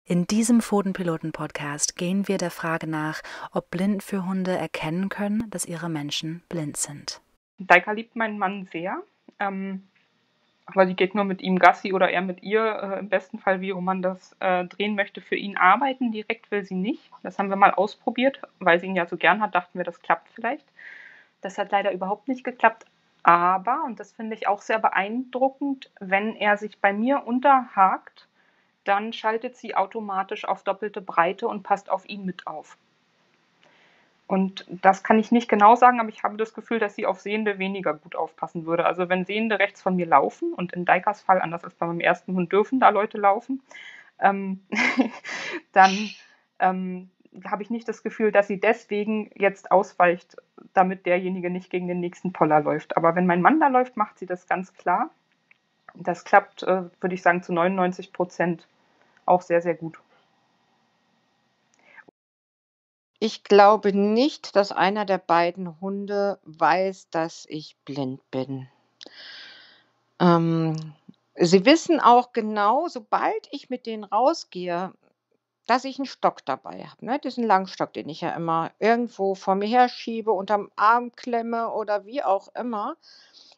In diesem Pfotenpiloten-Podcast gehen wir der Frage nach, ob Blindenführhunde erkennen können, dass ihre Menschen blind sind. Daika liebt meinen Mann sehr, aber sie geht nur mit ihm Gassi oder er mit ihr, im besten Fall, wie man das drehen möchte, für ihn arbeiten. Direkt will sie nicht. Das haben wir mal ausprobiert, weil sie ihn ja so gern hat, dachten wir, das klappt vielleicht. Das hat leider überhaupt nicht geklappt. Aber, und das finde ich auch sehr beeindruckend, wenn er sich bei mir unterhakt, dann schaltet sie automatisch auf doppelte Breite und passt auf ihn mit auf. Und das kann ich nicht genau sagen, aber ich habe das Gefühl, dass sie auf Sehende weniger gut aufpassen würde. Also wenn Sehende rechts von mir laufen, und in Daikas Fall, anders als bei meinem ersten Hund, dürfen da Leute laufen, dann habe ich nicht das Gefühl, dass sie deswegen jetzt ausweicht, damit derjenige nicht gegen den nächsten Poller läuft. Aber wenn mein Mann da läuft, macht sie das ganz klar. Das klappt, würde ich sagen, zu 99% auch sehr, sehr gut. Ich glaube nicht, dass einer der beiden Hunde weiß, dass ich blind bin. Sie wissen auch genau, sobald ich mit denen rausgehe, dass ich einen Stock dabei habe, ne? Diesen Langstock, den ich ja immer irgendwo vor mir herschiebe, unterm Arm klemme oder wie auch immer.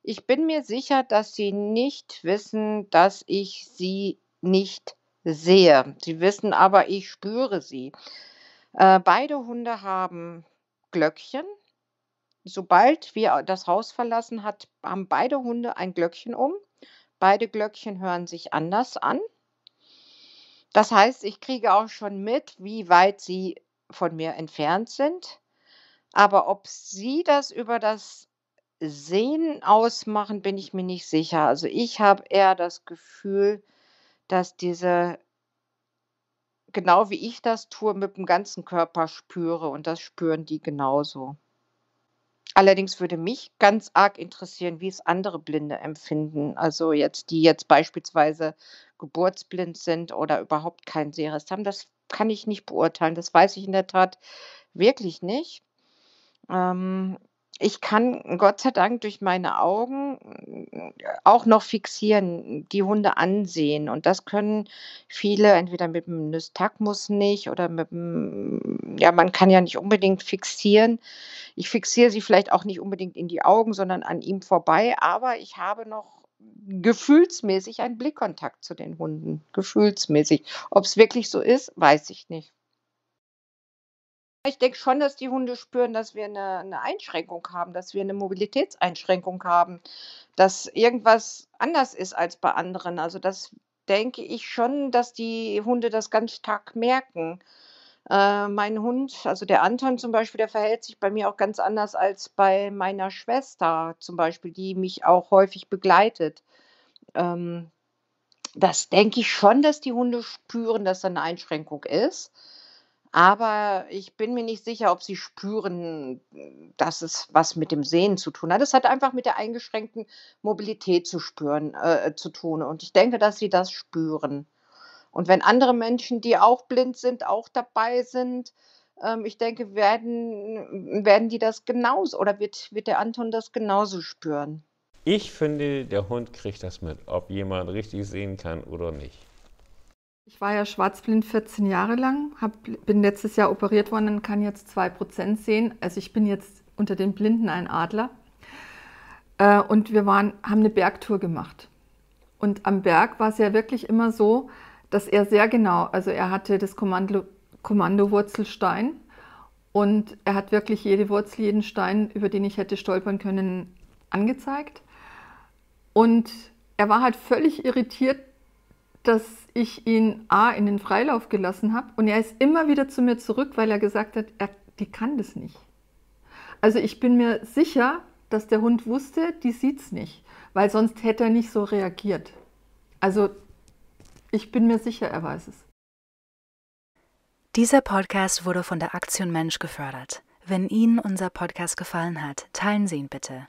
Ich bin mir sicher, dass sie nicht wissen, dass ich sie nicht sehe. Sie wissen aber, ich spüre sie. Beide Hunde haben Glöckchen. Sobald wir das Haus verlassen, haben beide Hunde ein Glöckchen um. Beide Glöckchen hören sich anders an. Das heißt, ich kriege auch schon mit, wie weit sie von mir entfernt sind. Aber ob sie das über das Sehen ausmachen, bin ich mir nicht sicher. Also ich habe eher das Gefühl, dass diese, genau wie ich das tue, mit dem ganzen Körper spüre und das spüren die genauso. Allerdings würde mich ganz arg interessieren, wie es andere Blinde empfinden. Also die jetzt beispielsweise geburtsblind sind oder überhaupt keinen Sehrest haben. Das kann ich nicht beurteilen. Das weiß ich in der Tat wirklich nicht. Ähm, Ich kann Gott sei Dank durch meine Augen auch noch fixieren, die Hunde ansehen. Und das können viele entweder mit dem Nystagmus nicht oder ja, man kann ja nicht unbedingt fixieren. Ich fixiere sie vielleicht auch nicht unbedingt in die Augen, sondern an ihm vorbei, aber ich habe noch gefühlsmäßig einen Blickkontakt zu den Hunden, gefühlsmäßig. Ob es wirklich so ist, weiß ich nicht. Ich denke schon, dass die Hunde spüren, dass wir eine Einschränkung haben, dass wir eine Mobilitätseinschränkung haben, dass irgendwas anders ist als bei anderen. Also, das denke ich schon, dass die Hunde das ganz stark merken. Mein Hund, also der Anton zum Beispiel, der verhält sich bei mir auch ganz anders als bei meiner Schwester zum Beispiel, die mich auch häufig begleitet. Ähm, Das denke ich schon, dass die Hunde spüren, dass da 'ne Einschränkung ist. Aber ich bin mir nicht sicher, ob sie spüren, dass es was mit dem Sehen zu tun hat. Es hat einfach mit der eingeschränkten Mobilität zu tun. Und ich denke, dass sie das spüren. Und wenn andere Menschen, die auch blind sind, auch dabei sind, ich denke, werden die das genauso oder wird der Anton das genauso spüren. Ich finde, der Hund kriegt das mit, ob jemand richtig sehen kann oder nicht. Ich war ja schwarzblind 14 Jahre lang, bin letztes Jahr operiert worden und kann jetzt 2% sehen. Also ich bin jetzt unter den Blinden ein Adler. Und wir haben eine Bergtour gemacht. Und am Berg war es ja wirklich immer so, dass er sehr genau, also er hatte das Kommandowurzelstein und er hat wirklich jede Wurzel, jeden Stein, über den ich hätte stolpern können, angezeigt. Und er war halt völlig irritiert, dass ich ihn in den Freilauf gelassen habe. Und er ist immer wieder zu mir zurück, weil er gesagt hat, die kann das nicht. Also ich bin mir sicher, dass der Hund wusste, die sieht's nicht, weil sonst hätte er nicht so reagiert. Also ich bin mir sicher, er weiß es. Dieser Podcast wurde von der Aktion Mensch gefördert. Wenn Ihnen unser Podcast gefallen hat, teilen Sie ihn bitte.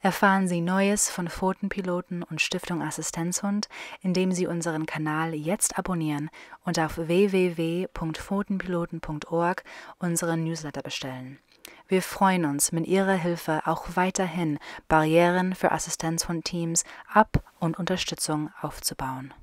Erfahren Sie Neues von Pfotenpiloten und Stiftung Assistenzhund, indem Sie unseren Kanal jetzt abonnieren und auf www.pfotenpiloten.org unseren Newsletter bestellen. Wir freuen uns, mit Ihrer Hilfe auch weiterhin Barrieren für Assistenzhundteams ab- und Unterstützung aufzubauen.